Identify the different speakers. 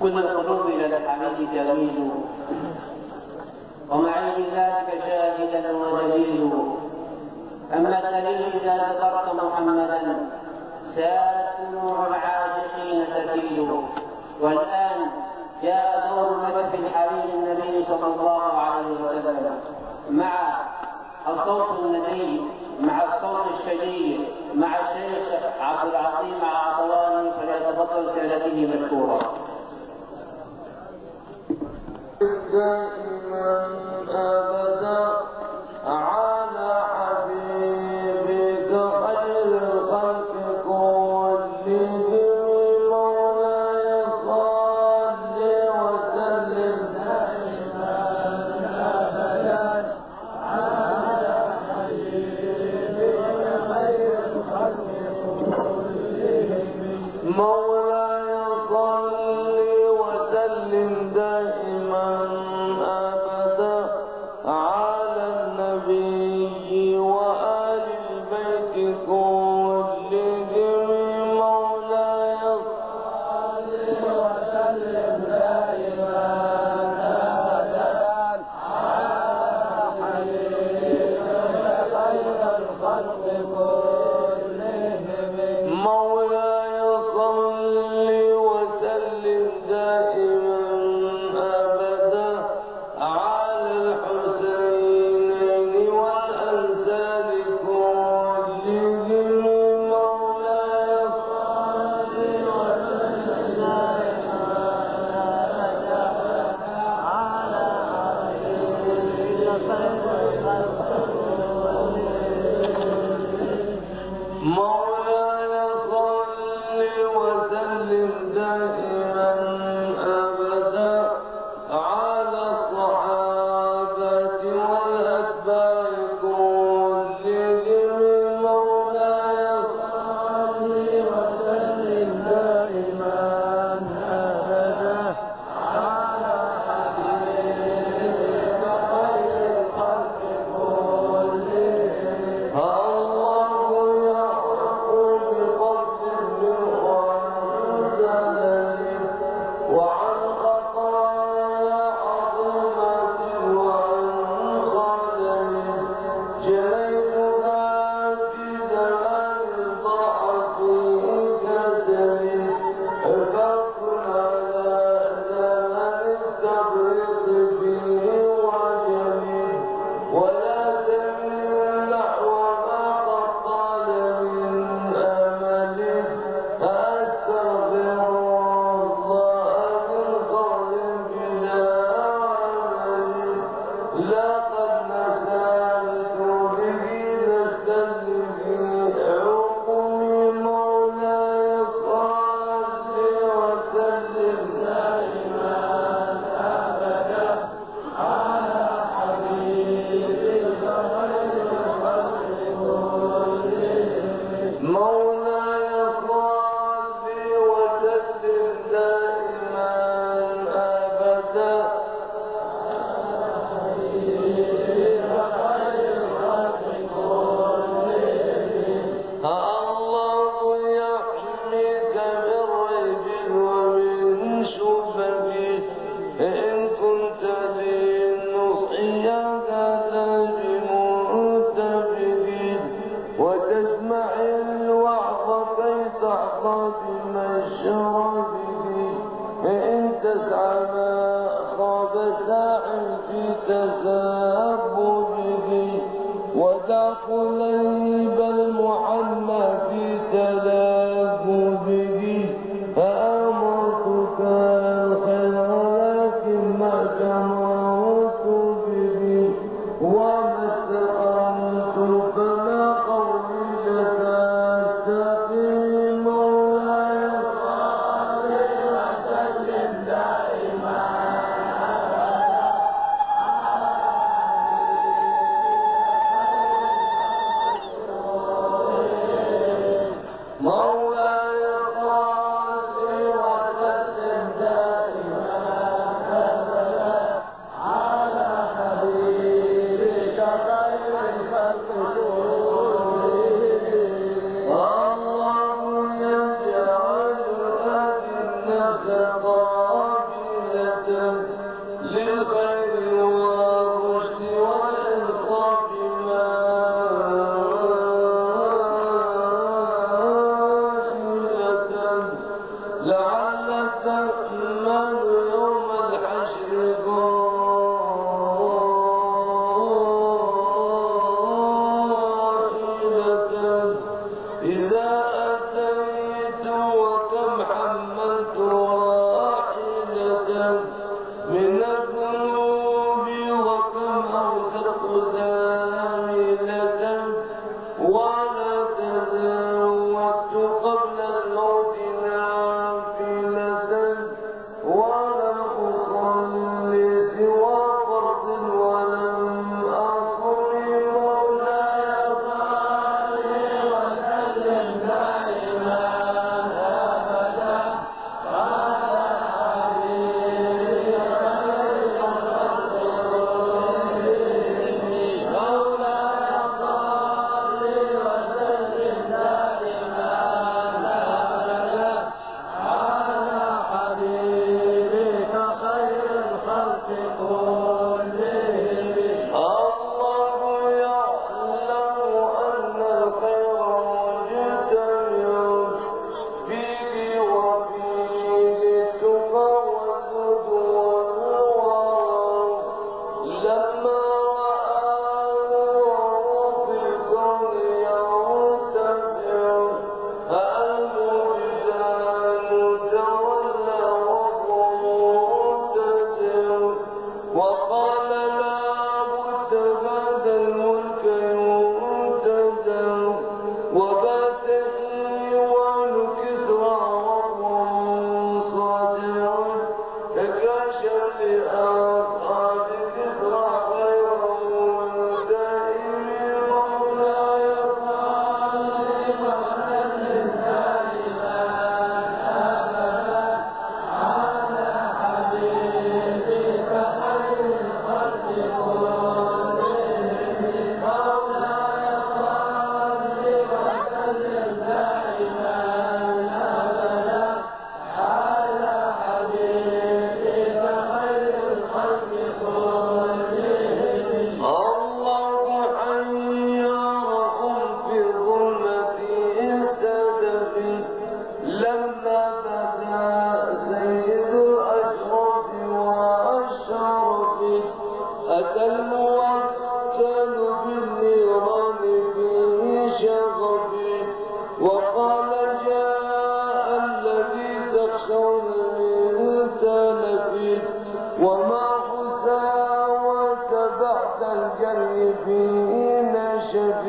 Speaker 1: كل القلوب إلى الحميد تميل، ومع ذلك شاهدا ودليل. أما الدليل إذا ذكرت محمدا سالت دموع العاشقين تسيل. والآن جاء دور مدح الحبيب النبي صلى الله عليه وسلم مع الصوت الندي، مع الصوت الشديد، مع الشيخ عبد العظيم عطواني، فليتفضل سيادته مشكورا.
Speaker 2: دائما أبدا على حبيبك خير الخلق كلهم، مولاي صل وسلم دائما أبدا على حبيبك خير الخلق كلهم، مولاي صل وسلم دائما على النبي وآل البيت كلهم، مولاي صل وسلم دائما أبدا على حبيبك خير الخلق كلهم، مولاي صل وسلم دائما أبدا على الحسينين والأنساب كلهم، مولاي صل وسلم دائما أبدا على حبيبك خير الخلق كلهم، مولاي صل وسلم دائما أبدا على الصحابة والأتباع كلهم، مولاي صل وسلم دائما أبدا على حبيبك خير الخلق كلهم. الله يحق بفضل وعن زلل وعن خطايا عظيمة وعن خلل، جنيتها في زمان ضعف كسل، حفاظ على زمن التفريط فيه وجل، ولا تميل نحو ما قد طال من أمل، أستغفر الله من قول بلا عمل، لقد نسألت به نستلقي حكمي، مولاي صل وسلم دائما أبدا على حبيبك خير الخلق كلهم، مولاي صل وسلم دائما أبدا على حبيبك خير الخلق كلهم. الله يحميك من ريب ومن شبه، إن كنت للنصح يدك بمنتبه، وتسمع الوعظ كي تحظى بمشربه، إن تسعى ما خاب ساع في تسببه، ودع قليب المعنى في تلببه، فأمرتك الخير لكن ما تمرت به، وما استقمت فما قولي لك أستقيم، مولاي صل وسلم دائما أبدا على حبيبك خير الخلق بدا سيد الأشرف والشرف أتى الموكل بالنيران في شغف وقال جاء الذي تخشون من تلف وما حساوة بعد الجري في نشف